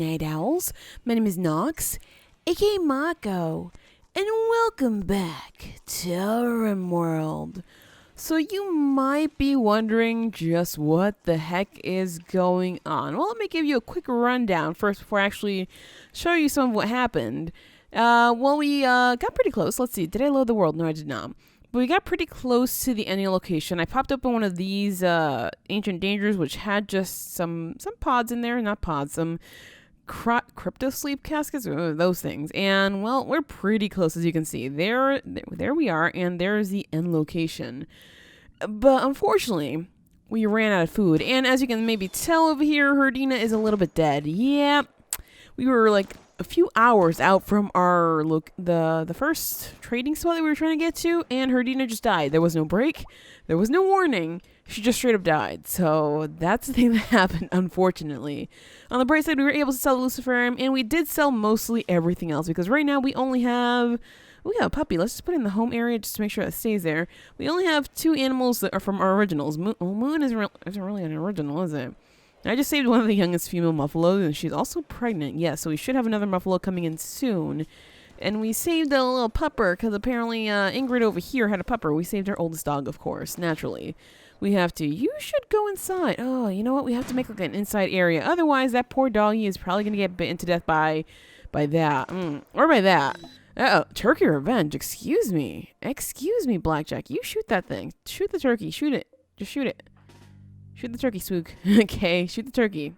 night owls. My name is Nox, aka Mako, and welcome back to Rimworld. So you might be wondering just what the heck is going on. Well, let me give you a quick rundown first before I actually show you some of what happened. We got pretty close. Let's see, did I load the world? No, I did not. But we got pretty close to the ending location. I popped up on one of these ancient dangers, which had just some pods in there, not pods, some crypto sleep caskets, those things. And well, we're pretty close, as you can see. There we are, and there's the end location. But unfortunately, we ran out of food, and as you can maybe tell over here, Hrdina is a little bit dead. Yeah, we were like a few hours out from our the first trading spot that we were trying to get to, and Hrdina just died. There was no break, there was no warning. She just straight up died. So that's the thing that happened, unfortunately. On the bright side, we were able to sell the Luciferium, and we did sell mostly everything else, because right now we only have... We got a puppy. Let's just put it in the home area just to make sure it stays there. We only have 2 animals that are from our originals. Moon isn't really an original, is it? I just saved one of the youngest female muffaloes, and she's also pregnant. Yeah, so we should have another muffalo coming in soon. And we saved a little pupper, because apparently Ingrid over here had a pupper. We saved our oldest dog, of course, naturally. We have to. You should go inside. Oh, you know what? We have to make like an inside area. Otherwise, that poor doggy is probably going to get bitten to death by that. Or by that. Uh-oh. Turkey revenge. Excuse me. Excuse me, Blackjack. You shoot that thing. Shoot the turkey. Shoot it. Just shoot it. Shoot the turkey, Swook. Okay, shoot the turkey.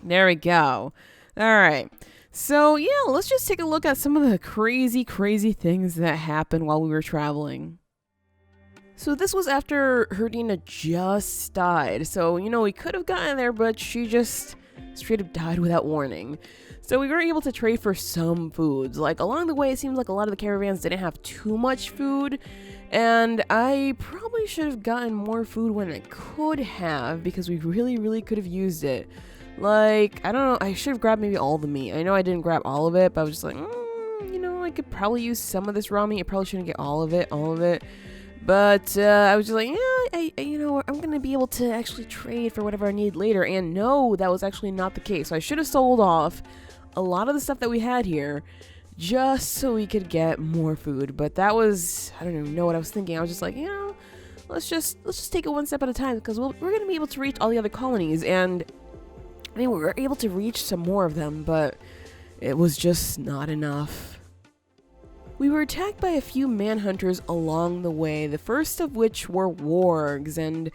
There we go. All right. So, yeah, let's just take a look at some of the crazy, crazy things that happened while we were traveling. So this was after Hrdina just died. So, you know, we could have gotten there, but she just straight up died without warning. So we were able to trade for some foods. Like, along the way, it seems like a lot of the caravans didn't have too much food. And I probably should have gotten more food when I could have, because we really, really could have used it. Like, I don't know, I should have grabbed maybe all the meat. I know I didn't grab all of it, but I was just like, you know, I could probably use some of this raw meat. I probably shouldn't get all of it. But I was just like, yeah, you know, I'm going to be able to actually trade for whatever I need later. And no, that was actually not the case. So I should have sold off a lot of the stuff that we had here just so we could get more food. But that was, I don't even know what I was thinking. I was just like, you know, let's just take it one step at a time, because we're going to be able to reach all the other colonies. And I mean, we were able to reach some more of them, but it was just not enough. We were attacked by a few manhunters along the way, the first of which were wargs, and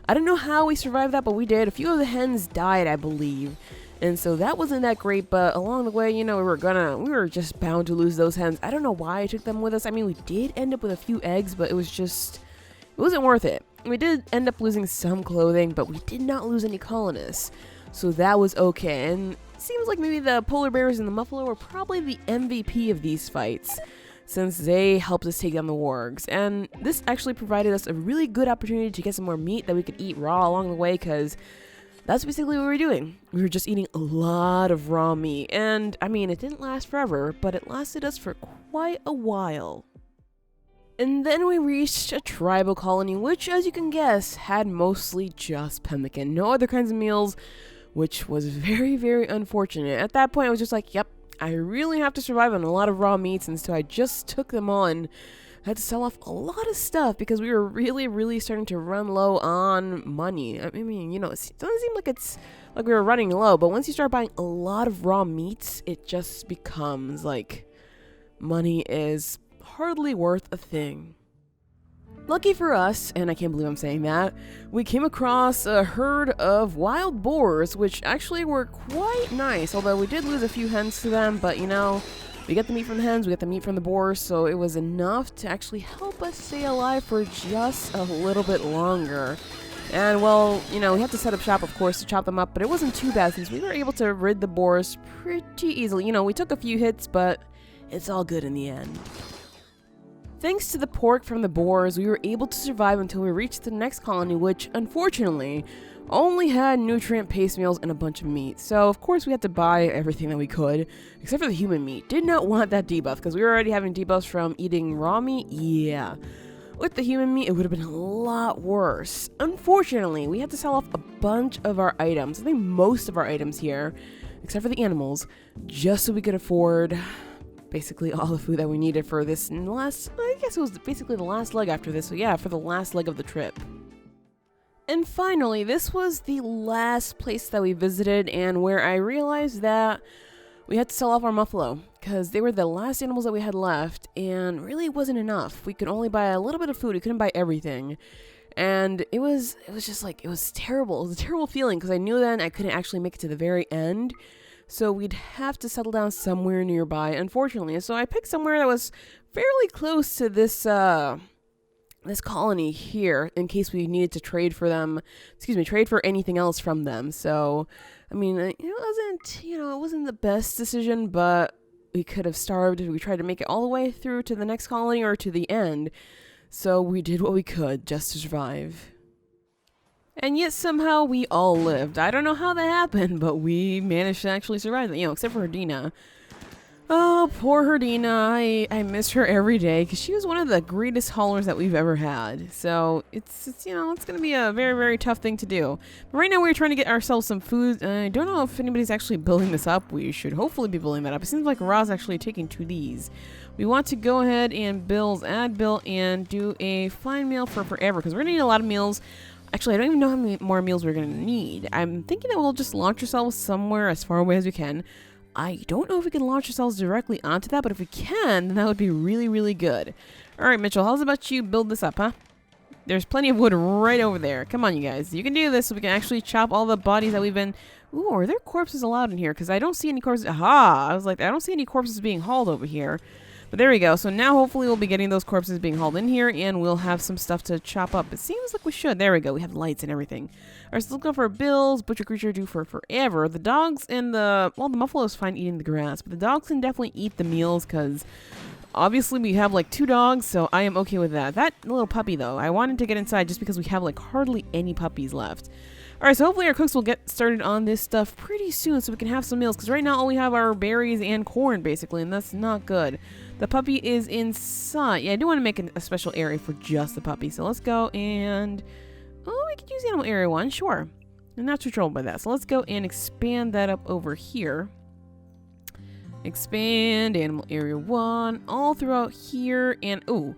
I don't know how we survived that, but we did. A few of the hens died, I believe, and so that wasn't that great, but along the way, you know, we were just bound to lose those hens. I don't know why I took them with us. I mean, we did end up with a few eggs, but it wasn't worth it. We did end up losing some clothing, but we did not lose any colonists, so that was okay. And it seems like maybe the polar bears and the muffalo were probably the MVP of these fights, since they helped us take down the wargs. And this actually provided us a really good opportunity to get some more meat that we could eat raw along the way, because that's basically what we were doing. We were just eating a lot of raw meat. And, I mean, it didn't last forever, but it lasted us for quite a while. And then we reached a tribal colony, which, as you can guess, had mostly just pemmican. No other kinds of meals, which was very, very unfortunate. At that point, I was just like, yep, I really have to survive on a lot of raw meats, and so I just took them on. I had to sell off a lot of stuff because we were really, really starting to run low on money. I mean, you know, it doesn't seem like it's like we were running low, but once you start buying a lot of raw meats, it just becomes like money is hardly worth a thing. Lucky for us, and I can't believe I'm saying that, we came across a herd of wild boars, which actually were quite nice, although we did lose a few hens to them, but you know, we get the meat from the hens, we get the meat from the boars, so it was enough to actually help us stay alive for just a little bit longer. And well, you know, we had to set up shop, of course, to chop them up, but it wasn't too bad since we were able to rid the boars pretty easily. You know, we took a few hits, but it's all good in the end. Thanks to the pork from the boars, we were able to survive until we reached the next colony, which, unfortunately, only had nutrient paste meals and a bunch of meat. So, of course, we had to buy everything that we could, except for the human meat. Did not want that debuff, because we were already having debuffs from eating raw meat. Yeah. With the human meat, it would have been a lot worse. Unfortunately, we had to sell off a bunch of our items. I think most of our items here. except for the animals, just so we could afford basically all the food that we needed for this last, I guess it was basically the last leg after this. So yeah, for the last leg of the trip. And finally, this was the last place that we visited and where I realized that we had to sell off our buffalo because they were the last animals that we had left and really it wasn't enough. We could only buy a little bit of food. We couldn't buy everything. And it was just like, it was terrible. It was a terrible feeling because I knew then I couldn't actually make it to the very end. So we'd have to settle down somewhere nearby, unfortunately. So I picked somewhere that was fairly close to this colony here in case we needed to trade for them, trade for anything else from them. So, I mean, it wasn't the best decision, but we could have starved if we tried to make it all the way through to the next colony or to the end. So we did what we could just to survive. And yet somehow we all lived. I don't know how that happened, but we managed to actually survive, except for Hrdina. Oh, poor Hrdina. I miss her every day because she was one of the greatest haulers that we've ever had. So it's going to be a very, very tough thing to do. But right now we're trying to get ourselves some food. I don't know if anybody's actually building this up. We should hopefully be building that up. It seems like Ra's actually taking to these. We want to go ahead and add build and do a fine meal for forever because we're going to need a lot of meals. Actually, I don't even know how many more meals we're going to need. I'm thinking that we'll just launch ourselves somewhere as far away as we can. I don't know if we can launch ourselves directly onto that, but if we can, then that would be really, really good. All right, Mitchell, how's about you build this up, huh? There's plenty of wood right over there. Come on, you guys. You can do this so we can actually chop all the bodies that we've been... Ooh, are there corpses allowed in here? Because I don't see any corpses... Aha! I was like, I don't see any corpses being hauled over here. But there we go. So now hopefully we'll be getting those corpses being hauled in here and we'll have some stuff to chop up. It seems like we should. There we go. We have lights and everything. All right, so let's go for bills. Butcher creature do for forever. The dogs and the buffalo is fine eating the grass, but the dogs can definitely eat the meals because obviously we have like 2 dogs, so I am okay with that. That little puppy though, I wanted to get inside just because we have like hardly any puppies left. Alright, so hopefully our cooks will get started on this stuff pretty soon so we can have some meals. Because right now all we have are berries and corn, basically, and that's not good. The puppy is inside. Yeah, I do want to make a special area for just the puppy. So let's go and... Oh, we could use animal area 1, sure. I'm not too troubled by that. So let's go and expand that up over here. Expand animal area 1 all throughout here. And, ooh.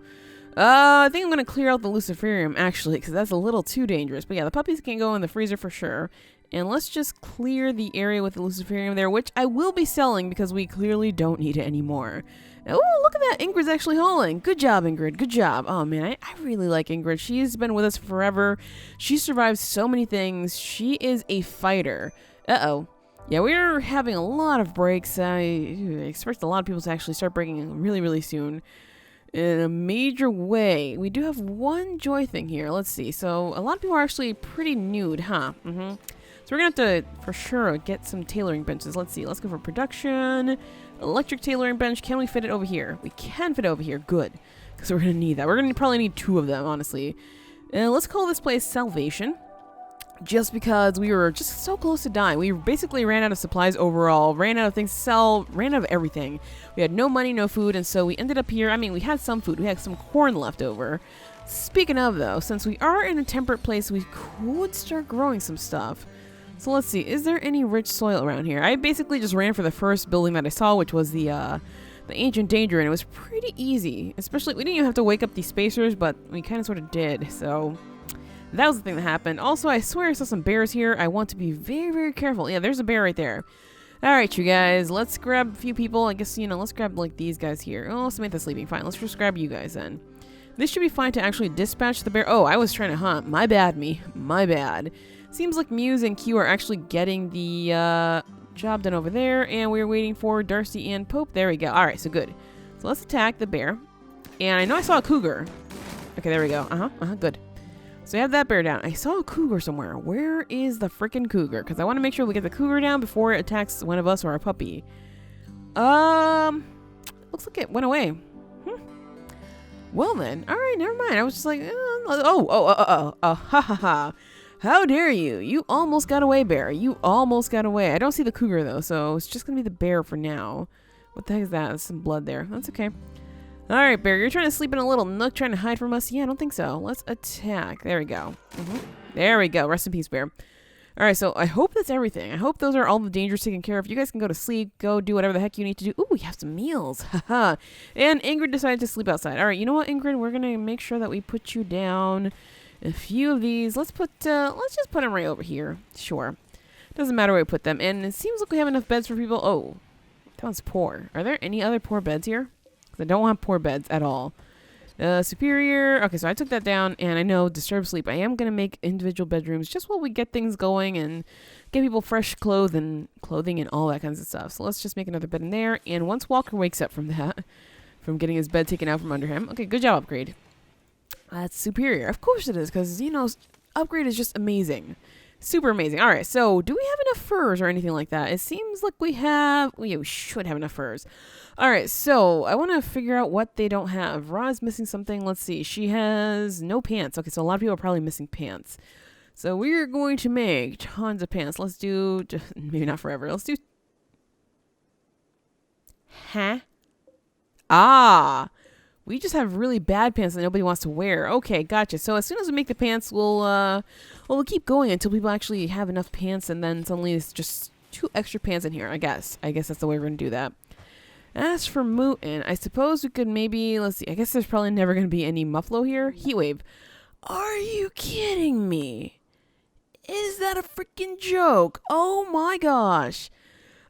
I think I'm going to clear out the luciferium, actually, because that's a little too dangerous. But yeah, the puppies can go in the freezer for sure. And let's just clear the area with the luciferium there, which I will be selling because we clearly don't need it anymore. Oh, look at that. Ingrid's actually hauling. Good job, Ingrid. Good job. Oh, man, I really like Ingrid. She's been with us forever. She survived so many things. She is a fighter. Uh-oh. Yeah, we're having a lot of breaks. I expect a lot of people to actually start breaking really, really soon. In a major way. We do have one joy thing here. Let's see. So a lot of people are actually pretty nude, huh? So we're gonna have to for sure get some tailoring benches. Let's see. Let's go for production. Electric tailoring bench. Can we fit it over here? We can fit it over here. Good. Because we're gonna need that. We're gonna probably need 2 of them, honestly. Let's call this place Salvation. Just because we were just so close to dying. We basically ran out of supplies overall, ran out of things to sell, ran out of everything. We had no money, no food, and so we ended up here. I mean, we had some food. We had some corn left over. Speaking of, though, since we are in a temperate place, we could start growing some stuff. So let's see. Is there any rich soil around here? I basically just ran for the first building that I saw, which was the Ancient Danger, and it was pretty easy. Especially, we didn't even have to wake up these spacers, but we kind of sort of did, so... That was the thing that happened. Also, I swear I saw some bears here. I want to be very, very careful. Yeah, there's a bear right there. Alright, you guys. Let's grab a few people. I guess, let's grab, like, these guys here. Oh, Samantha's sleeping. Fine, let's just grab you guys then. This should be fine to actually dispatch the bear. Oh, I was trying to hunt. My bad, me. My bad. Seems like Muse and Q are actually getting the job done over there. And we're waiting for Darcy and Pope. There we go. Alright, so good. So let's attack the bear. And I know I saw a cougar. Okay, there we go. Good. So I have that bear down. I saw a cougar somewhere. Where is the freaking cougar? Because I want to make sure we get the cougar down before it attacks one of us or our puppy. Looks like it went away. Well then. Alright, never mind. I was just like, ha. How dare you? You almost got away, bear. You almost got away. I don't see the cougar though, so it's just going to be the bear for now. What the heck is that? There's some blood there. That's okay. Alright, bear, you're trying to sleep in a little nook trying to hide from us? Yeah, I don't think so. Let's attack. There we go. There we go. Rest in peace, bear. All right, so I hope that's everything. I hope those are all the dangers taken care of. You guys can go to sleep, go do whatever the heck you need to do. Ooh, we have some meals. Haha. And Ingrid decided to sleep outside. All right, you know what, Ingrid? We're going to make sure that we put you down. A few of these. Let's just put them right over here. Sure. Doesn't matter where we put them. And it seems like we have enough beds for people. Oh, that one's poor. Are there any other poor beds here? Because I don't want poor beds at all. Superior. Okay, so I took that down, and I know disturb sleep. I am going to make individual bedrooms just while we get things going and get people fresh clothing and all that kinds of stuff. So let's just make another bed in there. And once Walker wakes up from that, from getting his bed taken out from under him. Okay, good job, upgrade. That's superior. Of course it is, because, you know, upgrade is just amazing. Super amazing. All right, so do we have enough furs or anything like that? It seems like we have... Oh, yeah, we should have enough furs. All right, so I want to figure out what they don't have. Ra's missing something. Let's see. She has no pants. Okay, so a lot of people are probably missing pants. So we're going to make tons of pants. Let's do... Maybe not forever. Let's do... Huh? Ah! We just have really bad pants that nobody wants to wear. Okay, gotcha. So as soon as we make the pants, we'll keep going until people actually have enough pants, and then suddenly it's just 2 extra pants in here, I guess. I guess that's the way we're going to do that. As for Mootin, I suppose we could maybe, let's see, I guess there's probably never going to be any Muffalo here. Heatwave. Are you kidding me? Is that a freaking joke? Oh my gosh.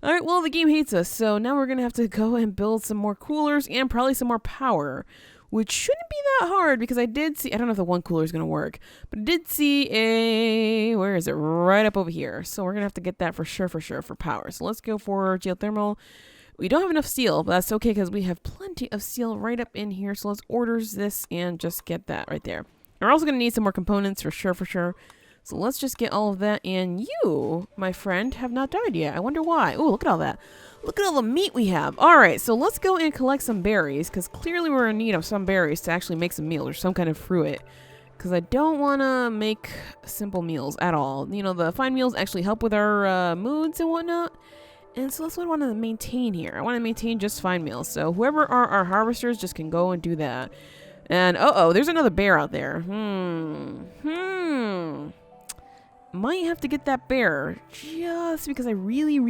All right, well, the game hates us, so now we're going to have to go and build some more coolers and probably some more power, which shouldn't be that hard because I did see, I don't know if the one cooler is going to work, but I did see a, where is it? Right up over here. So we're going to have to get that for sure for power. So let's go for geothermal. We don't have enough steel, but that's okay because we have plenty of steel right up in here. So let's order this and just get that right there. We're also going to need some more components for sure. So let's just get all of that. And you, my friend, have not died yet. I wonder why. Oh, look at all that. Look at all the meat we have. All right, so let's go and collect some berries because clearly we're in need of some berries to actually make some meals or some kind of fruit. Because I don't want to make simple meals at all. You know, the fine meals actually help with our moods and whatnot. And so that's what I want to maintain here. I want to maintain just fine meals. So whoever are our harvesters just can go and do that. And, there's another bear out there. Might have to get that bear just because I really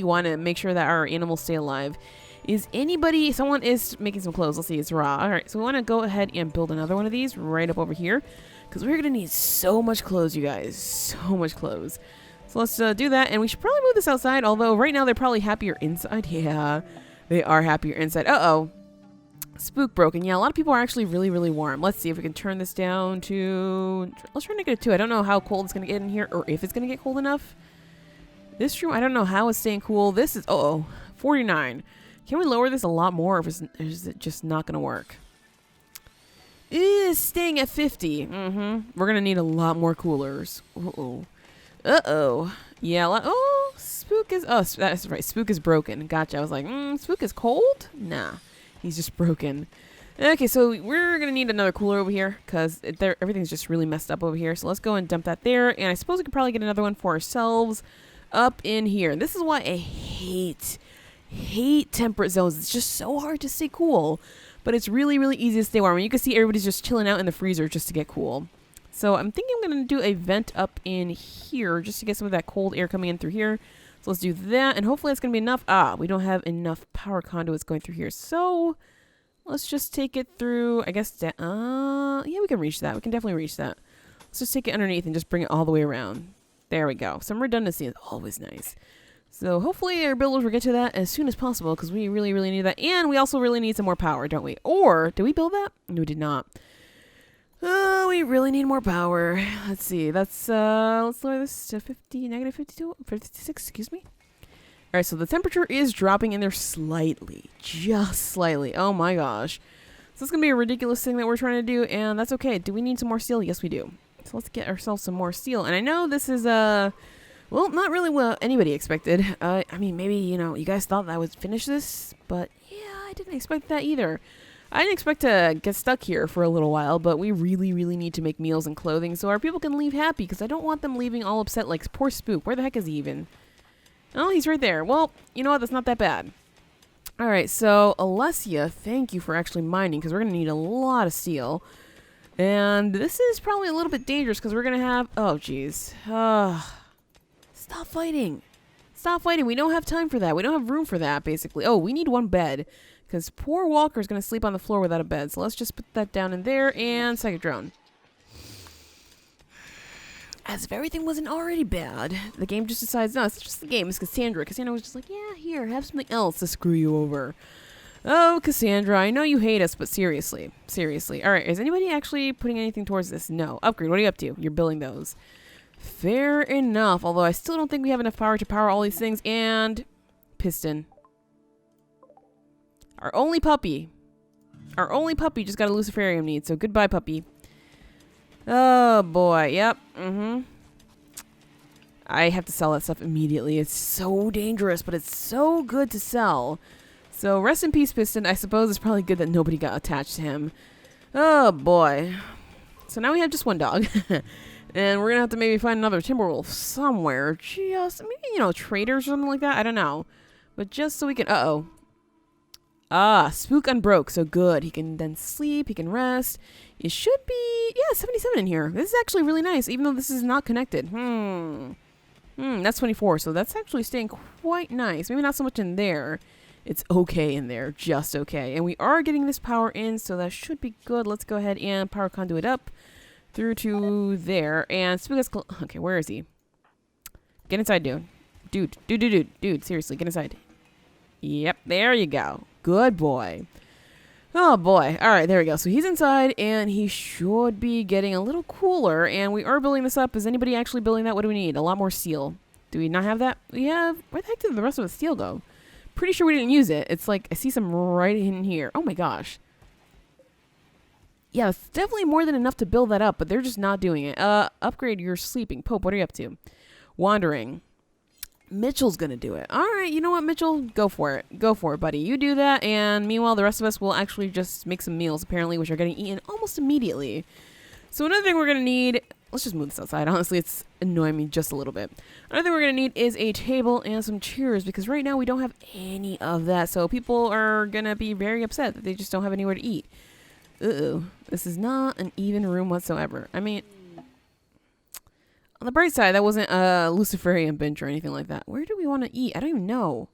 want to make sure that our animals stay alive. Is anybody... Someone is making some clothes. Let's see. It's Ra. All right. So we want to go ahead and build another one of these right up over here. Because we're going to need so much clothes, you guys. So much clothes. So let's do that. And we should probably move this outside. Although right now they're probably happier inside. Yeah. They are happier inside. Spook broken. Yeah, a lot of people are actually really warm. Let's see if we can turn this down to... Let's try -2. I don't know how cold it's going to get in here or if it's going to get cold enough. This room, I don't know how it's staying cool. This is... 49. Can we lower this a lot more or is it just not going to work? It is staying at 50. We're going to need a lot more coolers. Yeah. Spook is... Oh, that's right. Spook is broken. Gotcha. I was like, Spook is cold? Nah. He's just broken. Okay, so we're going to need another cooler over here because everything's just really messed up over here. So let's go and dump that there. And I suppose we could probably get another one for ourselves up in here. This is why I hate temperate zones. It's just so hard to stay cool. But it's really easy to stay warm. And you can see everybody's just chilling out in the freezer just to get cool. So I'm thinking I'm going to do a vent up in here just to get some of that cold air coming in through here. So let's do that, and hopefully that's going to be enough. We don't have enough power conduits going through here, so let's just take it through, I guess, yeah, we can reach that. We can definitely reach that. Let's just take it underneath and just bring it all the way around. There we go. Some redundancy is always nice. So hopefully our builders will get to that as soon as possible, because we really need that, and we also really need some more power, don't we? Or, did we build that? No, we did not. We really need more power. Let's see. Let's lower this to -52, 56, excuse me. All right, so the temperature is dropping in there slightly. Just slightly. Oh my gosh. So this is going to be a ridiculous thing that we're trying to do, and that's okay. Do we need some more steel? Yes, we do. So let's get ourselves some more steel. And I know this is, well, not really what anybody expected. I mean, maybe, you guys thought that I would finish this, but yeah, I didn't expect that either. I didn't expect to get stuck here for a little while, but we really need to make meals and clothing so our people can leave happy, because I don't want them leaving all upset like poor Spook. Where the heck is he even? Oh, he's right there. Well, you know what? That's not that bad. All right, so Alessia, thank you for actually mining, because we're going to need a lot of steel. And this is probably a little bit dangerous, because we're going to have... Oh, geez. Stop fighting. Stop fighting. We don't have time for that. We don't have room for that, basically. Oh, we need one bed. Because poor Walker's going to sleep on the floor without a bed. So let's just put that down in there. And psychic drone. As if everything wasn't already bad, the game just decides, no, it's just the game. It's Cassandra. Cassandra was just like, yeah, here, have something else to screw you over. Oh, Cassandra, I know you hate us, but seriously. Seriously. All right, is anybody actually putting anything towards this? No. Upgrade, what are you up to? You're building those. Fair enough, although I still don't think we have enough power to power all these things. And piston. Our only puppy. Our only puppy just got a Luciferium need, so goodbye, puppy. Oh, boy. Yep. I have to sell that stuff immediately. It's so dangerous, but it's so good to sell. So, rest in peace, Piston. I suppose it's probably good that nobody got attached to him. Oh, boy. So now we have just one dog. And we're going to have to maybe find another Timberwolf somewhere. Just, maybe, you know, traders or something like that. I don't know. But just so we can... Uh-oh. Ah, Spook unbroke. So good. He can then sleep. He can rest. It should be... Yeah, 77 in here. This is actually really nice, even though this is not connected. That's 24. So that's actually staying quite nice. Maybe not so much in there. It's okay in there. Just okay. And we are getting this power in, so that should be good. Let's go ahead and power conduit up. Through to there. And Spook has... Okay, where is he? Get inside, dude. Dude, seriously, get inside. Yep, there you go. Good boy. Oh, boy. All right, there we go. So he's inside, and he should be getting a little cooler. And we are building this up. Is anybody actually building that? What do we need? A lot more steel. Do we not have that? We have... Where the heck did the rest of the steel go? Pretty sure we didn't use it. It's like... I see some right in here. Oh, my gosh. Yeah, it's definitely more than enough to build that up, but they're just not doing it. Upgrade your sleeping. Pope, what are you up to? Wandering. Mitchell's gonna do it. All right, you know what, Mitchell? Go for it. Go for it, buddy. You do that, and meanwhile, the rest of us will actually just make some meals, apparently, which are getting eaten almost immediately. So another thing we're gonna need... Let's just move this outside. Honestly, it's annoying me just a little bit. Another thing we're gonna need is a table and some chairs, because right now we don't have any of that, so people are gonna be very upset that they just don't have anywhere to eat. Uh-oh. This is not an even room whatsoever. I mean, on the bright side, that wasn't a Luciferian bench or anything like that. Where do we want to eat? I don't even know.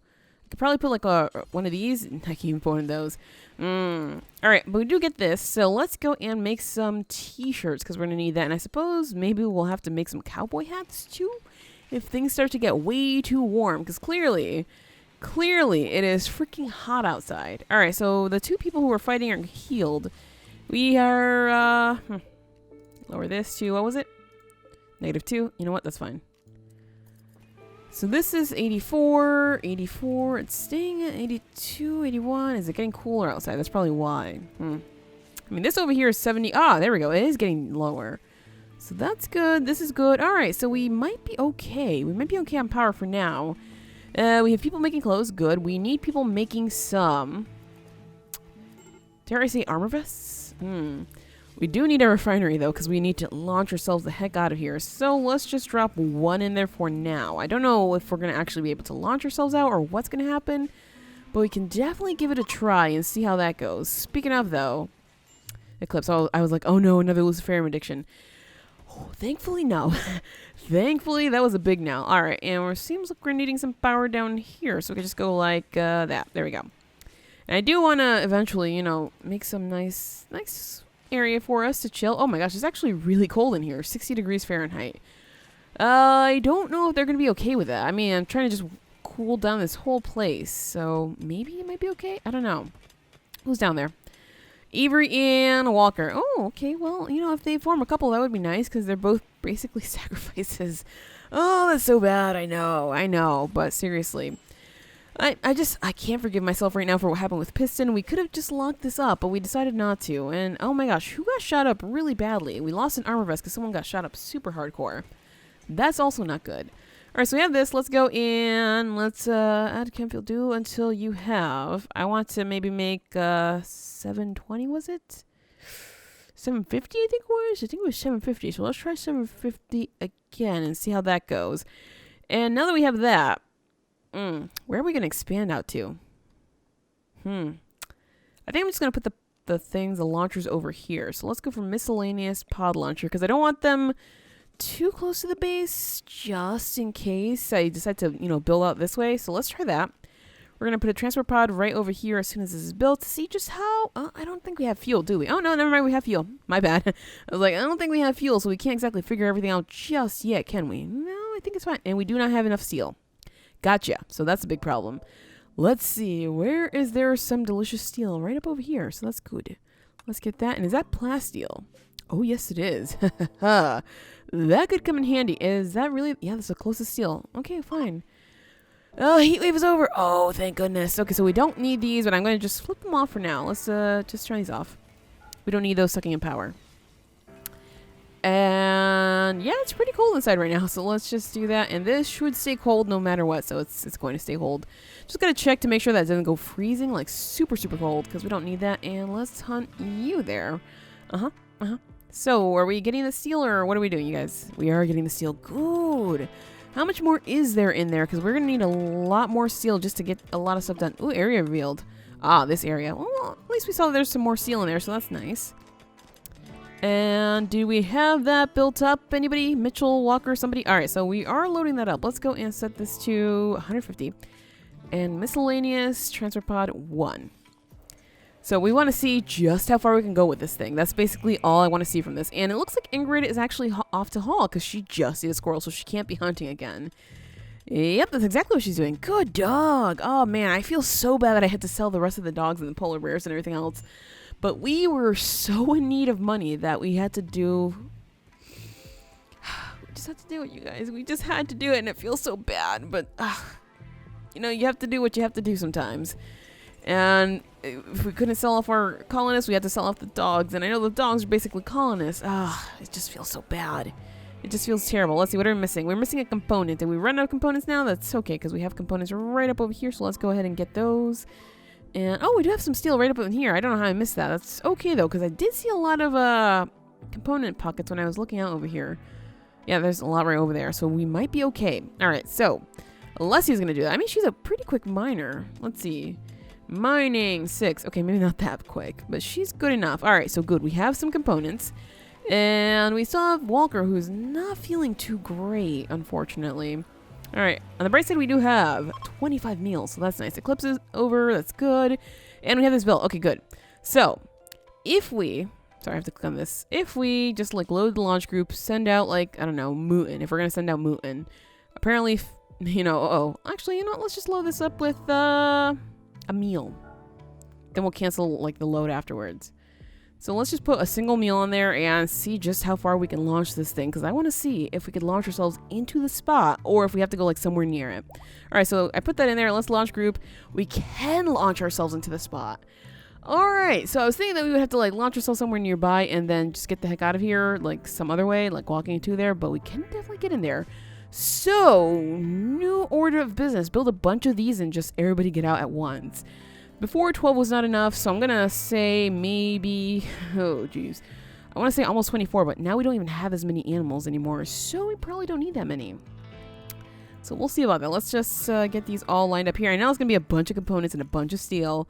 I could probably put like one of these. I can't even put one of those. All right, but we do get this. So let's go and make some t-shirts because we're going to need that. And I suppose maybe we'll have to make some cowboy hats too if things start to get way too warm. Because clearly it is freaking hot outside. All right, so the two people who were fighting are healed. We are, lower this to, what was it? -2. You know what? That's fine. So this is 84, 84. It's staying at 82, 81. Is it getting cooler outside? That's probably why. I mean, this over here is 70. Ah, there we go. It is getting lower. So that's good. This is good. All right, so we might be okay. We might be okay on power for now. We have people making clothes. Good. We need people making some... Dare I say armor vests? We do need a refinery, though, because we need to launch ourselves the heck out of here. So let's just drop one in there for now. I don't know if we're going to actually be able to launch ourselves out or what's going to happen, but we can definitely give it a try and see how that goes. Speaking of, though, Eclipse, I was like, oh no, another Luciferium addiction. Oh, thankfully, no. Thankfully, that was a big no. All right, and it seems like we're needing some power down here, so we can just go like that. There we go. And I do want to eventually, you know, make some nice area for us to chill. Oh my gosh, it's actually really cold in here. 60 degrees Fahrenheit. I don't know if they're going to be okay with that. I mean, I'm trying to just cool down this whole place. So maybe it might be okay. I don't know. Who's down there? Avery and Walker. Oh, okay. Well, you know, if they form a couple, that would be nice because they're both basically sacrifices. Oh, that's so bad. I know. But seriously. I can't forgive myself right now for what happened with Piston. We could have just locked this up, but we decided not to. And, oh my gosh, who got shot up really badly? We lost an armor vest because someone got shot up super hardcore. That's also not good. Alright, so we have this. Let's go in. Let's add Campfield do until you have... I want to maybe make 720, was it? 750, I think it was? I think it was 750. So let's try 750 again and see how that goes. And now that we have that, where are we going to expand out to? I think I'm just going to put the launchers over here. So let's go for miscellaneous pod launcher because I don't want them too close to the base just in case I decide to, build out this way. So let's try that. We're going to put a transport pod right over here as soon as this is built to see just how... I don't think we have fuel, do we? Oh, no, never mind. We have fuel. My bad. I was like, I don't think we have fuel, so we can't exactly figure everything out just yet, can we? No, I think it's fine. And we do not have enough steel. Gotcha. So that's a big problem. Let's see. Where is there some delicious steel? Right up over here. So that's good. Let's get that. And is that plasteel? Oh, yes, it is. That could come in handy. Is that really... Yeah, that's the closest steel. Okay, fine. Oh, heat wave is over. Oh, thank goodness. Okay, so we don't need these, but I'm going to just flip them off for now. Let's just turn these off. We don't need those sucking in power. And yeah, it's pretty cold inside right now, so let's just do that. And this should stay cold no matter what, so it's going to stay cold. Just got to check to make sure that it doesn't go freezing, like super, super cold, because we don't need that. And let's hunt you there. So, are we getting the steel, or what are we doing, you guys? We are getting the steel. Good. How much more is there in there? Because we're going to need a lot more steel just to get a lot of stuff done. Ooh, area revealed. Ah, this area. Well, at least we saw there's some more steel in there, so that's nice. And do we have that built up? Anybody? Mitchell, Walker, somebody? All right, so we are loading that up. Let's go and set this to 150. And miscellaneous transfer pod 1. So we want to see just how far we can go with this thing. That's basically all I want to see from this. And it looks like Ingrid is actually off to haul because she just ate a squirrel, so she can't be hunting again. Yep, that's exactly what she's doing. Good dog. Oh, man, I feel so bad that I had to sell the rest of the dogs and the polar bears and everything else. But we were so in need of money that we had to do... We just had to do it, you guys. We just had to do it, and it feels so bad. But, you have to do what you have to do sometimes. And if we couldn't sell off our colonists, we had to sell off the dogs. And I know the dogs are basically colonists. It just feels so bad. It just feels terrible. Let's see, what are we missing? We're missing a component. Did we run out of components now? That's okay, because we have components right up over here. So let's go ahead and get those. And, oh, we do have some steel right up in here. I don't know how I missed that. That's okay, though, because I did see a lot of component pockets when I was looking out over here. Yeah, there's a lot right over there. So we might be okay. All right, so Leslie's going to do that. I mean, she's a pretty quick miner. Let's see. Mining 6. Okay, maybe not that quick, but she's good enough. All right, so good. We have some components. And we still have Walker, who's not feeling too great, unfortunately. All right, on the bright side, we do have 25 meals, so that's nice. Eclipse is over, that's good. And we have this bill. Okay, good. So, if we... Sorry, I have to click on this. If we just, load the launch group, send out, I don't know, Mootin. If we're going to send out Mootin. Apparently, actually, let's just load this up with, a meal. Then we'll cancel, the load afterwards. So let's just put a single meal on there and see just how far we can launch this thing. Because I want to see if we could launch ourselves into the spot or if we have to go somewhere near it. All right, so I put that in there. Let's launch group. We can launch ourselves into the spot. All right, so I was thinking that we would have to launch ourselves somewhere nearby and then just get the heck out of here some other way, walking into there. But we can definitely get in there. So, new order of business. Build a bunch of these and just everybody get out at once. Before, 12 was not enough, so I'm going to say maybe... Oh, jeez. I want to say almost 24, but now we don't even have as many animals anymore, so we probably don't need that many. So we'll see about that. Let's just get these all lined up here. I know it's going to be a bunch of components and a bunch of steel,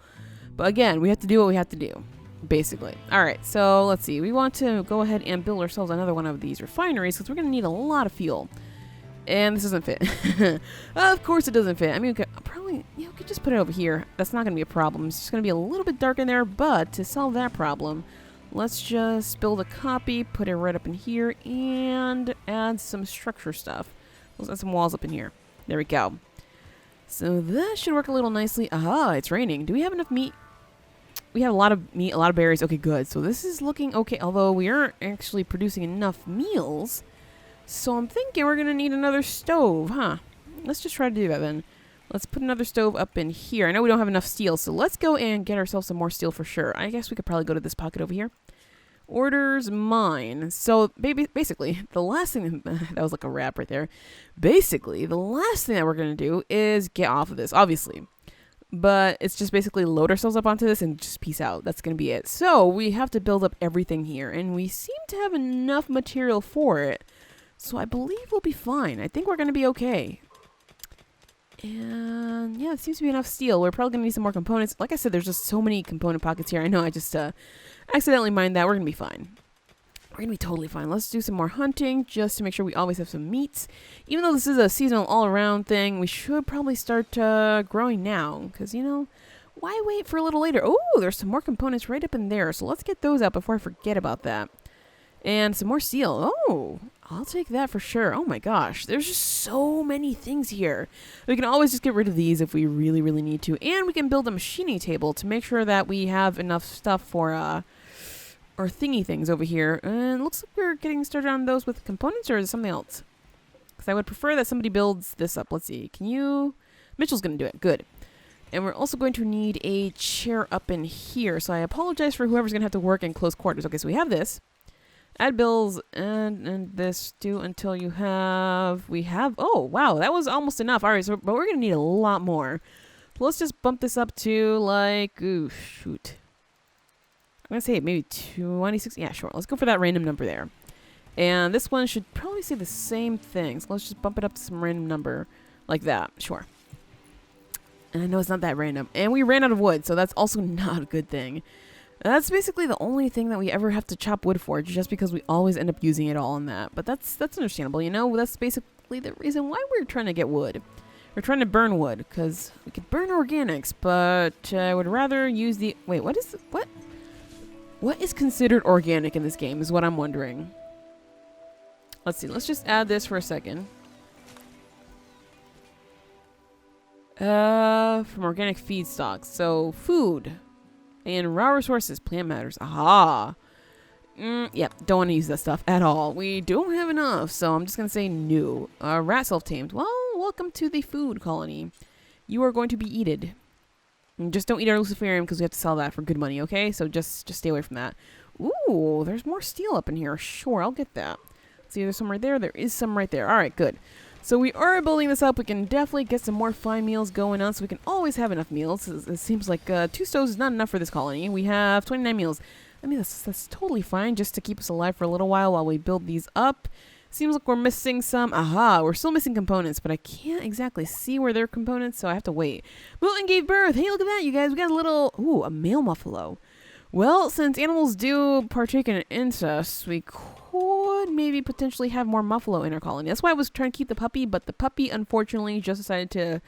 but again, we have to do what we have to do, basically. All right, so let's see. We want to go ahead and build ourselves another one of these refineries because we're going to need a lot of fuel. And this doesn't fit. Of course it doesn't fit. I mean, we could probably, we could just put it over here. That's not going to be a problem. It's just going to be a little bit dark in there, but to solve that problem, let's just build a copy, put it right up in here, and add some structure stuff. Let's add some walls up in here. There we go. So that should work a little nicely. Aha, it's raining. Do we have enough meat? We have a lot of meat, a lot of berries. Okay, good. So this is looking okay, although we aren't actually producing enough meals. So I'm thinking we're going to need another stove, huh? Let's just try to do that then. Let's put another stove up in here. I know we don't have enough steel, so let's go and get ourselves some more steel for sure. I guess we could probably go to this pocket over here. Orders mine. So basically, the last thing... That was like a rap right there. Basically, the last thing that we're going to do is get off of this, obviously. But it's just basically load ourselves up onto this and just peace out. That's going to be it. So we have to build up everything here, and we seem to have enough material for it. So I believe we'll be fine. I think we're going to be okay. And yeah, it seems to be enough steel. We're probably going to need some more components. Like I said, there's just so many component pockets here. I know I just accidentally mined that. We're going to be fine. we're gonna be totally fine. Let's do some more hunting just to make sure we always have some meats. Even though this is a seasonal all-around thing, we should probably start growing now. Because, you know, why wait for a little later? Oh, there's some more components right up in there. So let's get those out before I forget about that. And some more steel. Oh, I'll take that for sure. Oh my gosh, there's just so many things here. We can always just get rid of these if we really, really need to. And we can build a machining table to make sure that we have enough stuff for our thingy things over here. And it looks like we're getting started on those with components, or is it something else? Because I would prefer that somebody builds this up. Let's see. Can you? Mitchell's going to do it. Good. And we're also going to need a chair up in here. So I apologize for whoever's going to have to work in close quarters. Okay, so we have this. Add bills and this. Do until you have... We have... Oh, wow. That was almost enough. All right, so, but we're going to need a lot more. So let's just bump this up to like... Ooh, shoot. I'm going to say maybe 26. Yeah, sure. Let's go for that random number there. And this one should probably say the same thing. So let's just bump it up to some random number like that. Sure. And I know it's not that random. And we ran out of wood, so that's also not a good thing. That's basically the only thing that we ever have to chop wood for, just because we always end up using it all in that. But that's understandable, you know? That's basically the reason why we're trying to get wood. We're trying to burn wood, because we could burn organics, but I would rather use the... Wait, what is... What? What is considered organic in this game is what I'm wondering. Let's see. Let's just add this for a second. From organic feedstocks. So, food. And raw resources. Plant matters. Aha. Yep. Don't want to use that stuff at all. We don't have enough. So, I'm just going to say no. Rat self-tamed. Well, welcome to the food colony. You are going to be eaten. And just don't eat our luciferium because we have to sell that for good money, okay? So just stay away from that. Ooh, there's more steel up in here. Sure, I'll get that. See, there's some right there. There is some right there. All right, good. So we are building this up. We can definitely get some more fine meals going on so we can always have enough meals. It seems like 2 stoves is not enough for this colony. We have 29 meals. I mean, that's totally fine just to keep us alive for a little while we build these up. Seems like we're missing some. Aha, we're still missing components, but I can't exactly see where they're components, so I have to wait. Milton gave birth. Hey, look at that, you guys. We got a little... Ooh, a male muffalo. Well, since animals do partake in incest, we could maybe potentially have more muffalo in our colony. That's why I was trying to keep the puppy, but the puppy, unfortunately, just decided to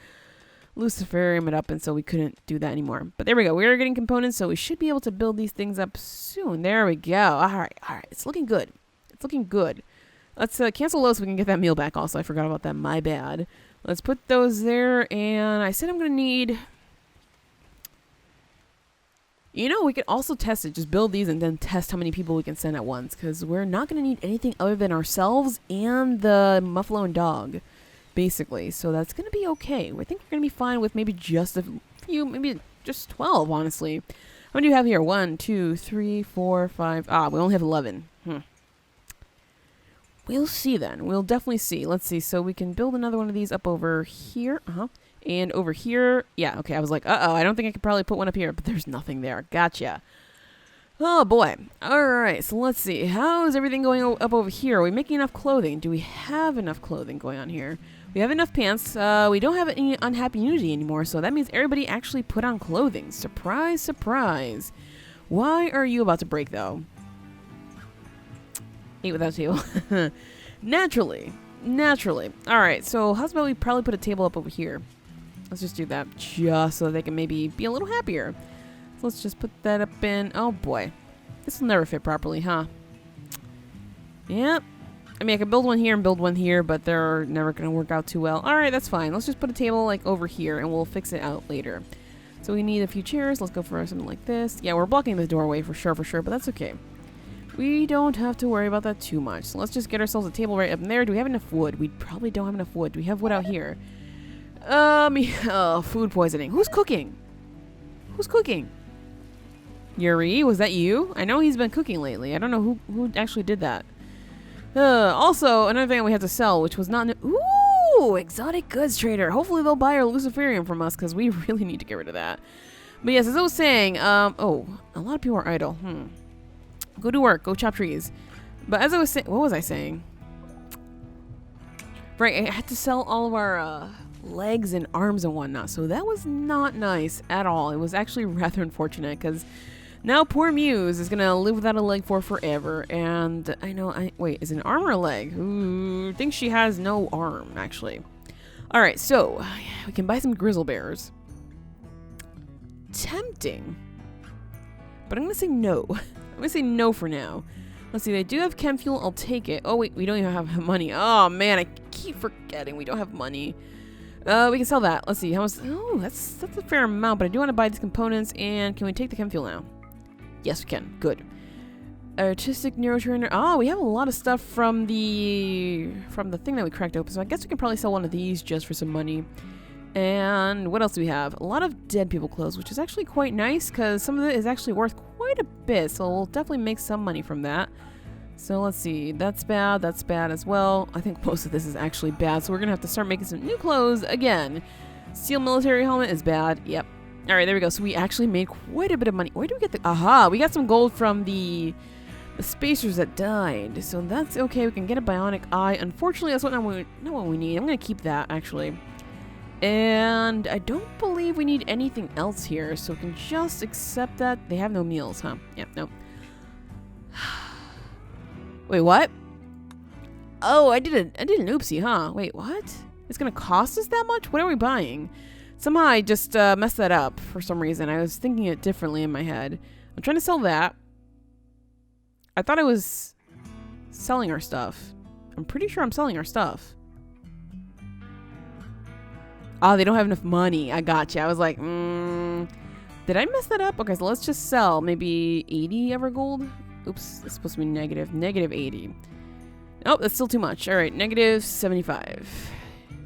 luciferium it up, and so we couldn't do that anymore. But there we go. We are getting components, so we should be able to build these things up soon. There we go. All right. It's looking good. It's looking good. Let's cancel those so we can get that meal back also. I forgot about that. My bad. Let's put those there. And I said I'm going to need... You know, we could also test it. Just build these and then test how many people we can send at once. Because we're not going to need anything other than ourselves and the muffalo and dog. Basically. So that's going to be okay. I think we're going to be fine with maybe just a few. Maybe just 12, honestly. How many do you have here? 1, 2, 3, 4, 5. Ah, we only have 11. We'll see then. We'll definitely see. Let's see. So we can build another one of these up over here. And over here. Yeah, okay. I was like, uh-oh. I don't think I could probably put one up here. But there's nothing there. Gotcha. Oh, boy. All right. So let's see. How is everything going up over here? Are we making enough clothing? Do we have enough clothing going on here? We have enough pants. We don't have any unhappy unity anymore. So that means everybody actually put on clothing. Surprise, surprise. Why are you about to break, though? Eat without a table. Naturally. Alright, so how's about we probably put a table up over here? Let's just do that just so they can maybe be a little happier. So let's just put that up in... Oh boy. This will never fit properly, huh? Yep. I mean, I could build one here and build one here, but they're never going to work out too well. Alright, that's fine. Let's just put a table like over here and we'll fix it out later. So we need a few chairs. Let's go for something like this. Yeah, we're blocking the doorway for sure, but that's okay. We don't have to worry about that too much. So let's just get ourselves a table right up in there. Do we have enough wood? We probably don't have enough wood. Do we have wood out here? Oh, food poisoning. Who's cooking? Who's cooking? Yuri, was that you? I know he's been cooking lately. I don't know who actually did that. Also, another thing we have to sell, which was not... Ooh, exotic goods trader. Hopefully they'll buy our luciferium from us, because we really need to get rid of that. But yes, as I was saying, oh, a lot of people are idle. Go to work. Go chop trees. But as I was saying... What was I saying? Right, I had to sell all of our legs and arms and whatnot. So that was not nice at all. It was actually rather unfortunate because Now poor Muse is gonna live without a leg for forever. And wait, is it an arm or a leg? Ooh, thinks she has no arm, actually. Alright, so we can buy some grizzle bears. Tempting. But I'm gonna say no. I'm gonna say no for now. Let's see, they do have chem fuel, I'll take it. Oh wait, we don't even have money. Oh man, I keep forgetting we don't have money. We can sell that. Let's see, how much? Oh, that's a fair amount, but I do want to buy these components, and can we take the chem fuel now? Yes, we can. Good. Artistic neurotrainer. Oh, we have a lot of stuff from the thing that we cracked open, so I guess we can probably sell one of these just for some money. And what else do we have? A lot of dead people clothes, which is actually quite nice, because some of it is actually worth quite a bit, so we'll definitely make some money from that. So let's see, that's bad as well. I think most of this is actually bad, so we're gonna have to start making some new clothes again. Steel military helmet is bad, yep. Alright, there we go, so we actually made quite a bit of money. Where do we get the, aha, we got some gold from the spacers that died, so that's okay, we can get a bionic eye. Unfortunately, that's not what we need. I'm gonna keep that, actually. And I don't believe we need anything else here, so we can just accept that. They have no meals, huh? Yep, no. Wait, what? Oh, I did an oopsie, huh? Wait, what? It's gonna cost us that much? What are we buying? Somehow I just messed that up for some reason. I was thinking it differently in my head. I'm trying to sell that. I thought I was selling our stuff. I'm pretty sure I'm selling our stuff. Oh, they don't have enough money. I gotcha. I was like, did I mess that up? Okay, so let's just sell maybe 80 ever gold. Oops, it's supposed to be negative. Negative 80. Nope, that's still too much. All right, negative 75.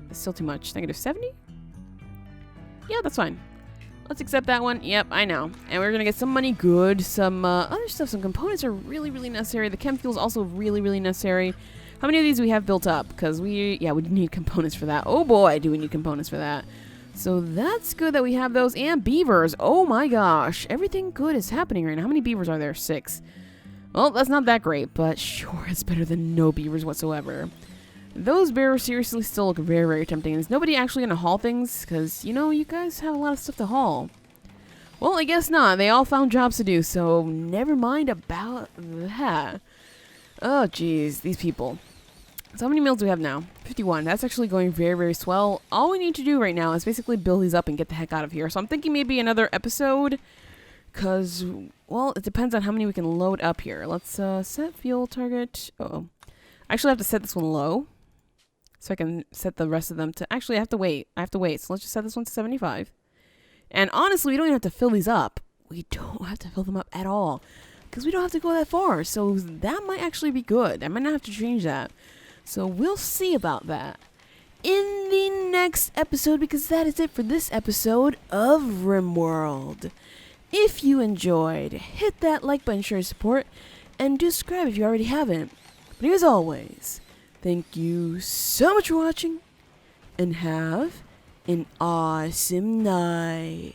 That's still too much. Negative 70? Yeah, that's fine. Let's accept that one. Yep, I know. And we're going to get some money. Good. Some other stuff. Some components are really, really necessary. The chem fuel is also really, really necessary. How many of these do we have built up? Because we need components for that. Oh boy, do we need components for that. So that's good that we have those. And beavers. Oh my gosh. Everything good is happening right now. How many beavers are there? 6. Well, that's not that great, but sure, it's better than no beavers whatsoever. Those bears seriously still look very, very tempting. Is nobody actually going to haul things? Because, you guys have a lot of stuff to haul. Well, I guess not. They all found jobs to do, so never mind about that. Oh, geez, these people. So how many meals do we have now? 51. That's actually going very, very swell. All we need to do right now is basically build these up and get the heck out of here. So I'm thinking maybe another episode, because, well, it depends on how many we can load up here. Let's set fuel target. Uh-oh. I actually have to set this one low, so I can set the rest of them to... Actually, I have to wait. So let's just set this one to 75. And honestly, we don't even have to fill these up. We don't have to fill them up at all, because we don't have to go that far. So that might actually be good. I might not have to change that. So we'll see about that in the next episode, because that is it for this episode of Rimworld. If you enjoyed, hit that like button, share support, and do subscribe if you already haven't. But as always, thank you so much for watching, and have an awesome night.